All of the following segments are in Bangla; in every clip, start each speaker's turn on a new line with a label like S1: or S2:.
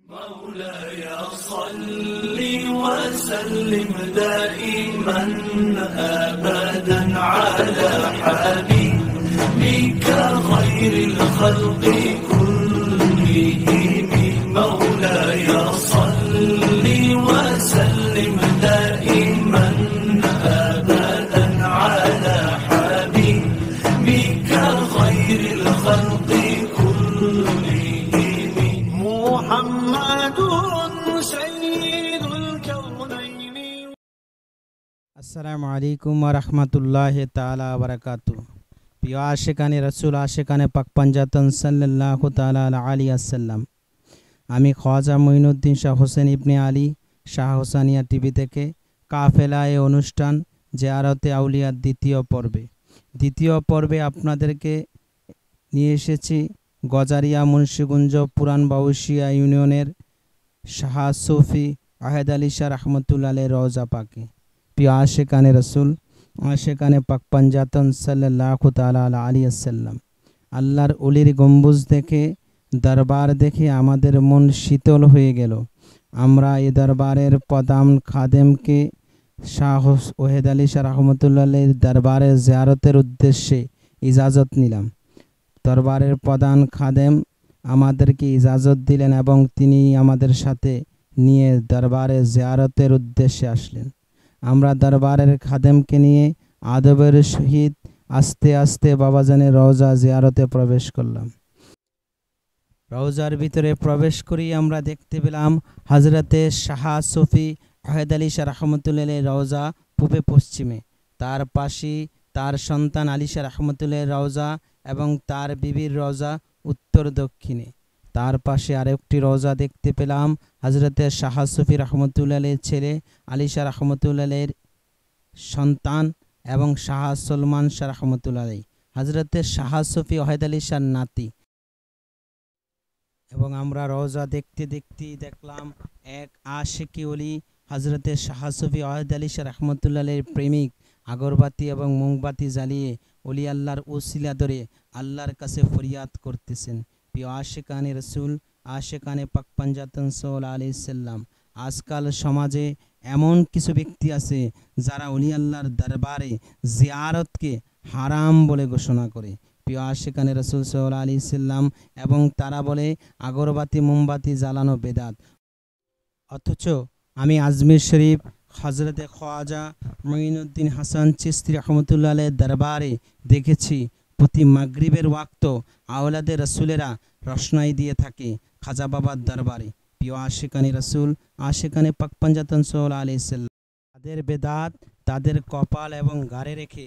S1: مولاي صل وسلم دائما أبدا على حبيبك خير الخلق كلهم. مولاي صل وسلم دائما أبدا على حبيبك خير الخلق كلهم. محمد سيد الكونين.
S2: আসসালামু আলাইকুম ওয়া রাহমাতুল্লাহি তাআলা ওয়া বারাকাতুহু। প্রিয় আশিকানে রাসূল, আশিকানে পাক পাঞ্জাতন সাল্লাল্লাহু তাআলা আলাইহি ওয়াসাল্লাম, আমি খাজা মুঈনুদ্দিন শাহ হোসেন ইবনে আলী শাহ হোসানিয়া টিভি থেকে কাফেলায়ে অনুষ্ঠান জিয়ারতে আউলিয়ার দ্বিতীয় পর্বে আপনাদেরকে নিয়ে এসেছি গজারিয়া মুন্সিগঞ্জ পুরান বাউশিয়া ইউনিয়নের শাহ সুফি আহেদ আলী শাহ রহমতুল্লাহ আলাইহির রওজা পাকে। প্রিয় আশিকানে রাসূল, আশিকানে পাক পাঞ্জাতন সাল্লাল্লাহু তাআলা আলাইহি ওয়াসাল্লাম, আল্লাহর ওলির গম্বুজ দেখে, দরবার দেখে আমাদের মন শীতল হয়ে গেল। আমরা এই দরবারের প্রধান খাদেমকে শাহ ওহেদ আলী শাহ রহমতুল্লাহ আলাইহির দরবারে জিয়ারতের উদ্দেশ্যে ইজাজত নিলাম। দরবারের প্রধান খাদেম আমাদেরকে ইজাজত দিলেন এবং তিনি আমাদের সাথে নিয়ে দরবারে জিয়ারতের উদ্দেশ্যে আসলেন। আমরা দরবারের খাদেমকে নিয়ে আদবের সহিত আস্তে আস্তে বাবাজানের রওজা জিয়ারতে প্রবেশ করলাম। রওজার ভিতরে প্রবেশ করি আমরা দেখতে পেলাম হযরতে শাহ সুফি আহেদ আলী শাহ রহমতুল্লাহ আলাইহির রওজা পূবে পশ্চিমে, তার পাশে তার সন্তান আলী শাহ রহমতুল্লাহ আলাইহির রওজা এবং তার বিবির রওজা উত্তর দক্ষিণে। তার পাশে আরেকটি রওজা দেখতে পেলাম হযরতে শাহ সুফি রহমতুল্লাহ আলাইহির ছেলে আলী শাহ রহমতুল্লাহ আলাইহির সন্তান এবং শাহ সলমান শাহ রহমতুল্লাহ আলাইহি, হযরতে শাহ সুফি আহেদ আলী শাহর নাতি। এবং আমরা রওজা দেখতে দেখতে দেখলাম এক আশিকি ওলি হযরতে শাহ সুফি আহেদ আলী শাহ রহমতুল্লাহ আলাইহির প্রেমিক আগরবাতি এবং মোমবাতি জ্বালিয়ে ওলি আল্লাহর ওসিলা ধরে আল্লাহর কাছে ফরিয়াদ করতেছেন। প্রিয় আশিকানে রাসূল, আশিকানে পাক পাঞ্জাতন সাল্লাল্লাহু আলাইহি সাল্লাম, আজকাল সমাজে এমন কিছু ব্যক্তি আছে যারা ওলি আল্লাহর দরবারে জিয়ারতকে হারাম বলে ঘোষণা করে। প্রিয় আশিকানে রাসূল সাল্লাল্লাহু আলাইহি সাল্লাম, এবং তারা বলে আগরবাতি মোমবাতি জ্বালানো বেদাত। অথচ আমি আজমির শরীফ হযরতে খাজা মুঈনুদ্দিন হাসান চিশতি রহমতুল্লাহ আলাইহির দরবারে দেখেছি প্রতি মাগরিবের ওয়াক্ত আওলাদে রাসূলেরা রোশনাই দিয়ে থাকে খাজা বাবার দরবারে। প্রিয় আশিকানে রাসূল, আশিকানে পাক পাঞ্জাতন সাল্লাল্লাহু আলাইহি সাল্লাম, তাদের বেদাত তাদের কপাল এবং গাড়ে রেখে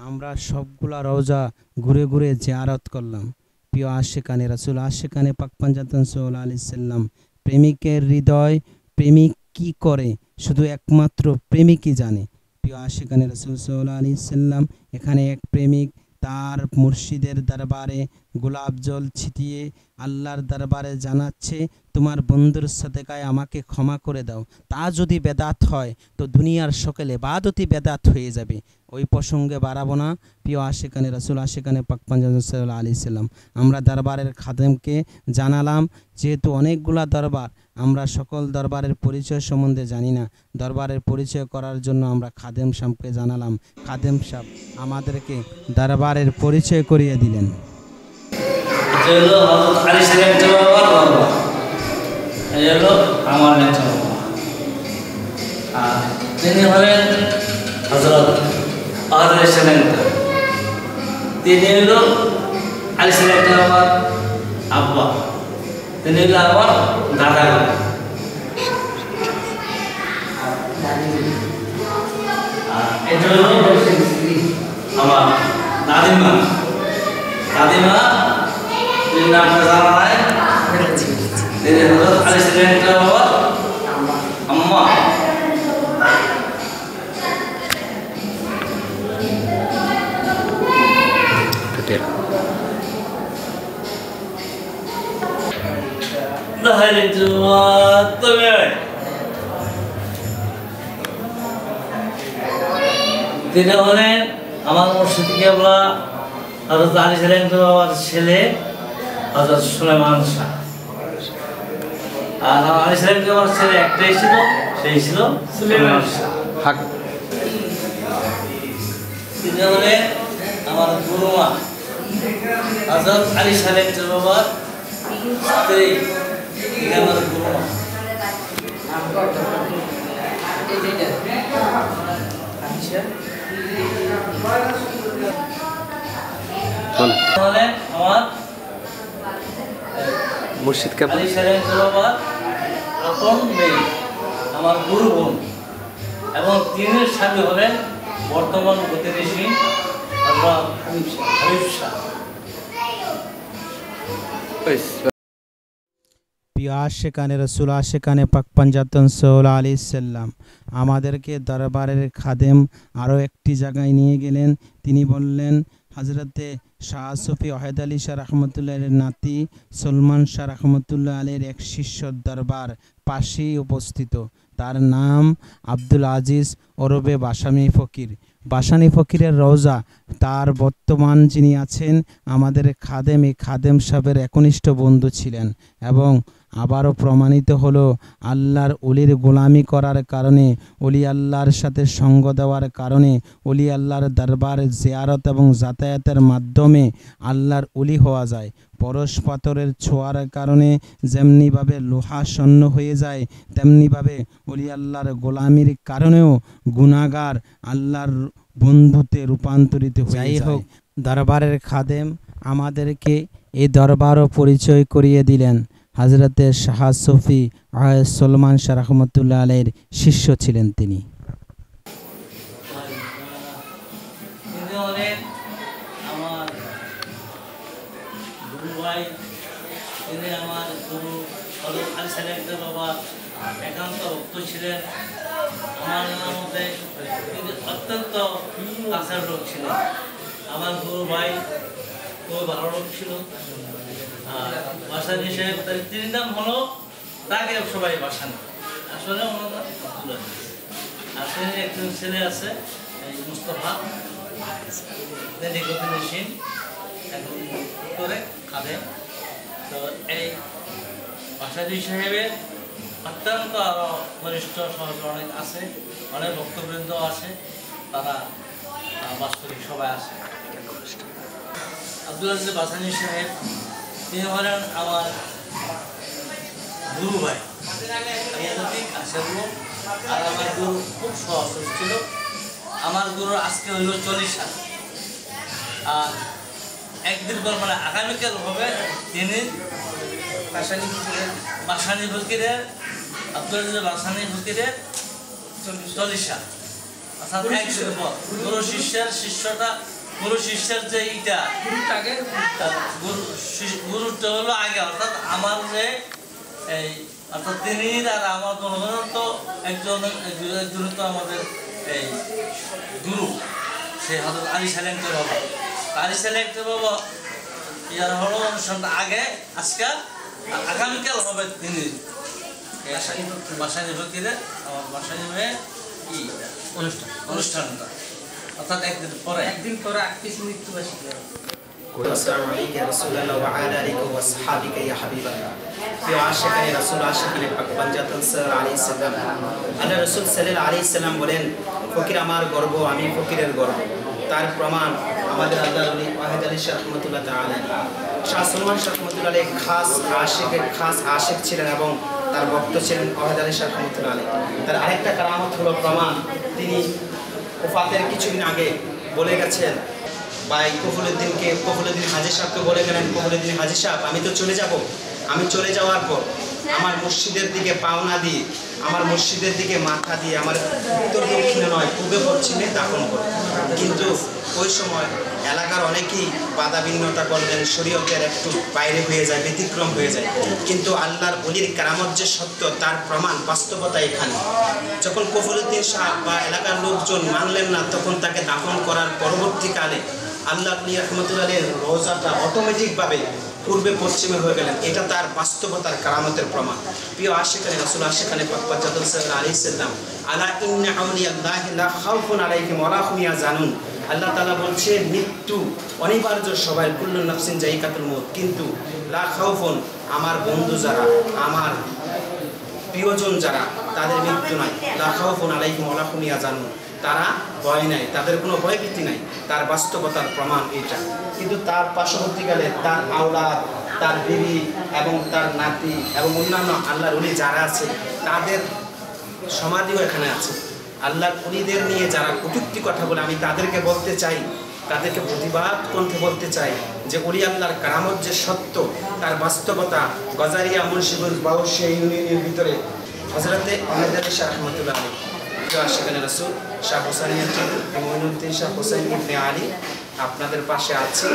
S2: আমরা সবগুলা রওজা ঘুরে ঘুরে জিয়ারত করলাম। প্রিয় আশিকানে রাসূল, আশিকানে পাক পাঞ্জাতন সাল্লাল্লাহু আলাইহি সাল্লাম, প্রেমিকের হৃদয় প্রেমিক কি করে শুধু একমাত্র প্রেমিকই জানে। প্রিয় আশিকানে রাসূল সাল্লাল্লাহু আলাইহি সাল্লাম, এখানে এক প্রেমিক তার মুর্শিদের দরবারে গোলাপ জল ছিটিয়ে আল্লাহর দরবারে জানাচ্ছে, তোমার বন্ধুর সাদেকায় আমাকে ক্ষমা করে দাও। তা যদি বেদাত হয় তো দুনিয়ার সকল ইবাদতই বেদাত হয়ে যাবে। ওই প্রসঙ্গে বাড়াবো না। প্রিয় আশিকানে রাসূল, আশিকানে পাক পাঞ্জাতন সাল্লাল্লাহু আলাইহি সাল্লাম, আমরা দরবারের খাদেমকে জানালাম, যেহেতু অনেকগুলা দরবার, আমরা সকল দরবারের পরিচয় সম্বন্ধে জানি না। দরবারের পরিচয় করার জন্য আমরা খাদেম সাহেবকে জানালাম। খাদেম সাহেব আমাদেরকে দরবারের পরিচয় করিয়ে দিলেন।
S1: তিনি হলেন হযরত আহেদ আলী শাহ, তিনি হলো আলী শাহ আমার আব্বা, তিনি হলো আমার দাদা। এটা হলো আমার দাদিমা। তিনি নামটা জানা নাই, তিনি হলো আলী শাহ বাবার আম্মা। তিনি হলেন আমার মুর্শিদ কেবলা হযরত আলী শাহ বাবার ছেলে হযরত সুলাইমান শাহ। আর আলী সাহেব আমার ছেলে একটাই ছিল, সেই ছিল সুলেমান শাহ।
S3: হক
S1: তিনি হলেন আমার গুরুমা হযরত আলী সাহেব বাবার স্ত্রী, তিনি আমার গুরুমা। হলেন আমার
S3: মুর্শিদ কাপ
S1: আলী সাহেব বাবার আপন মেয়ে, আমার গুরু বোন, এবং তিনি স্বামী হলেন বর্তমান প্রতিবেশী হাবিব শাহ।
S2: প্রিয় আশিকানে রসুল, আশিকানে পাক পাঞ্জাতন সাল্লাল্লাহু আলাইহি সাল্লাম আমাদেরকে দরবারের খাদেম আরও একটি জায়গায় নিয়ে গেলেন। তিনি বললেন, হজরতে শাহ সুফি ওয়াহেদ আলী শাহ রহমতুল্লাহ নাতি সলমান শাহ রহমতুল্লাহ আলীর এক শিষ্য দরবার পাশেই উপস্থিত। তার নাম আব্দুল আজিজ ওরবে বাসানি ফকির। বাসানি ফকিরের রওজা। তার বর্তমান যিনি আছেন আমাদের খাদেম, এই খাদেম সাহেবের একনিষ্ঠ বন্ধু ছিলেন, এবং আবারও প্রমাণিত হলো আল্লাহর অলির গোলামি করার কারণে, অলি আল্লাহর সাথে সঙ্গ দেওয়ার কারণে, অলি আল্লাহর দরবার জিয়ারত এবং যাতায়াতের মাধ্যমে আল্লাহর অলি হওয়া যায়। পরশ পাথরের ছোঁয়ার কারণে যেমনিভাবে লোহা শূন্য হয়ে যায়, তেমনিভাবে অলি আল্লাহর গোলামির কারণেও গুনাহগার আল্লাহর বন্ধুতে রূপান্তরিত হয়ে যায়। যাই হোক, দরবারের খাদেম আমাদেরকে এই দরবারও পরিচয় করিয়ে দিলেন। হজরতে শাহ সুফি ওয়াহেদ সলমান শাহ রহমতুল্লাহ আলাইহির শিষ্য ছিলেন তিনি।
S1: তিনি হলেন আমার গুরু ভাই, তিনি আমার গুরু হযরত আলী সাহেব বাবা একান্ত ভক্ত ছিলেন। আমার মধ্যে তিনি অত্যন্ত কাছের লোক ছিলেন। আমার গুরু ভাই খুব ভালো লোক ছিল। আর বাসানি সাহেব, তিনি নাম হলো, তাকে সবাই বাসানি, আসলে ওনার নাম আব্দুল আজিজ। আর তিনি একজন ছেলে আছে, এই মুস্তফা, তিনি গতিশীল এখন করে খাদেম। তো এই বাসানি সাহেবের অত্যন্ত আরও ঘনিষ্ঠ সহজ অনেক আছে, অনেক ভক্তবৃন্দ আছে, তারা বাস্তবিক সবাই আছে। আব্দুল আজিজ বাসানি সাহেব তিনি হলেন আমার গুরু ভাই, আর আমার গুরু খুব সহজ ছিল। আমার গুরু আজকে হইল 40 সাল, আর একদিন পর মানে আগামীকাল হবে তিনি বাসানি ফকিরের, আব্দুল আজিজ বাসানি ফকিরের 40 সাল, অর্থাৎ 100 পর গুরু শিষ্যের শিষ্যটা, গুরু শিষ্যের যে ইটা গুরুটা হলো আগে, অর্থাৎ আমার যে এই অর্থাৎ তিনি আর আমার জনগণের তো একজন তো আমাদের এই গুরু, সেই হযরত আলী সালেম বাবা। আলী সালেম বাবা ইয়ার হলো অনুষ্ঠানটা আগে, আজকে আগামীকাল হবে তিনি বাসানি ফকিরে আমার বাসানি হয়ে কি অনুষ্ঠানটা, অর্থাৎ একদিন পরে 38 মৃত্যুবার্ষিকী।
S4: আসসালামু আলাইকুম ইয়া রাসূলুল্লাহ ওয়া আলা আলিহি ওয়া আসহাবিহি ইয়া হাবিবাল্লাহ। প্রিয় আশিকায়ে রাসূল, আশিকায়ে পাক পাঞ্জাতন সাল্লাল্লাহু আলাইহি সাল্লাম, আল্লাহ রাসূল সাল্লাল্লাহু আলাইহি সাল্লাম বলেন, ফকির আমার গর্ব, আমি ফকিরের গর্ব। তার প্রমাণ আমাদের আল্লাহর ওলি ওয়াহেদ আলী শাহ রহমাতুল্লাহ তাআলা। শাহ সলমান শাহ রহমাতুল্লাহ আলাইহি খাস আশিক ছিলেন এবং তার ভক্ত ছিলেন ওয়াহেদ আলী শাহ রহমাতুল্লাহ আলাইহি। তার আরেকটা কারামত হলো প্রমাণ, তিনি ওফাতের কিছুদিন আগে বলে গেছেন, ভাই কফুলুদ্দিন হাজী সাহেবকে বলে গেলেন, কফুলুদ্দিন হাজী সাহেব, আমি তো চলে যাব, আমি চলে যাওয়ার পর আমার মসজিদের দিকে পাওনা দিয়ে, আমার মসজিদের দিকে মাথা দিয়ে, আমার উত্তর দক্ষিণে নয় পূবে পশ্চিমে দাফন করে। কিন্তু ওই সময় এলাকার অনেকেই বাধা বিঘ্নতা করলেন, শরীয়তের একটু বাইরে হয়ে যায়, ব্যতিক্রম হয়ে যায়। কিন্তু আল্লাহর ওলির কারামত যে সত্য, তার প্রমাণ বাস্তবতা এখানে। যখন কফুলুদ্দিন সাহেব বা এলাকার লোকজন মানলেন না, তখন তাকে দাফন করার পরবর্তীকালে আল্লাহ রহমতুল্লাহের রোজাটা অটোমেটিকভাবে পূর্বে পশ্চিমে হয়ে গেলেন। এটা তার বাস্তবতার কারামতের প্রমাণ। প্রিয় আশিকানে রাসূল, আশিকানে পাক পাঞ্জাতন সাল্লাল্লাহু আলাইহি সাল্লাম, আলা ইন্না আউলিয়াল্লাহি লা খাউফুন আলাইহিম ওয়া লা হুম ইয়াহজানুন। আল্লাহ তাআলা বলছে, মৃত্যু অনিবার্য, সবাই কুল্লু নাফসিন যায়িকাতুল মউত, কিন্তু লা খাউফুন, আমার বন্ধু যারা, আমার প্রিয়জন যারা, তাদের মৃত্যু নাই। লা খাউফুন আলাইহিম ওয়া লা হুম ইয়াহজানুন, তারা ভয় নাই, তাদের কোনো ভয়ভীতি নাই। তার বাস্তবতার প্রমাণ এটা। কিন্তু তার পার্শ্ববর্তীকালে তার আওলাদ, তার বিবি এবং তার নাতি এবং অন্যান্য আল্লাহর ওলি যারা আছে, তাদের সমাধিও এখানে আছে। আল্লাহর ওলিদের নিয়ে যারা কটূক্তি কথা বলে, আমি তাদেরকে বলতে চাই, তাদেরকে প্রতিবাদ কণ্ঠে বলতে চাই যে ওলি আল্লাহর কারামত যে সত্য, তার বাস্তবতা গজারিয়া মুন্সিগঞ্জ বাউশিয়া ইউনিয়নের ভিতরে হযরতে আহমদ আলী শাহ রহমতুল্লাহ আলী, আশিকানে রাসূল শাহ হোসাইন মঈনুদ্দিন শাহ হোসাইন ইবনে আলী আপনাদের পাশে আছে।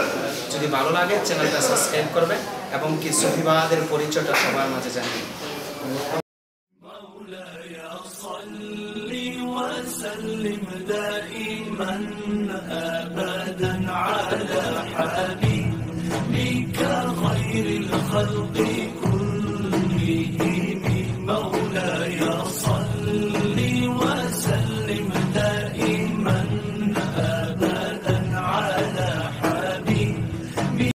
S4: যদি ভালো লাগে চ্যানেলটা সাবস্ক্রাইব করবেন এবং কি সুফিবাদের পরিচয়টা সবার মাঝে জানাবেন।
S3: وسلم دائما أبدا على حبيبك خير الخلق كلهم مولاي صل وسلم دائما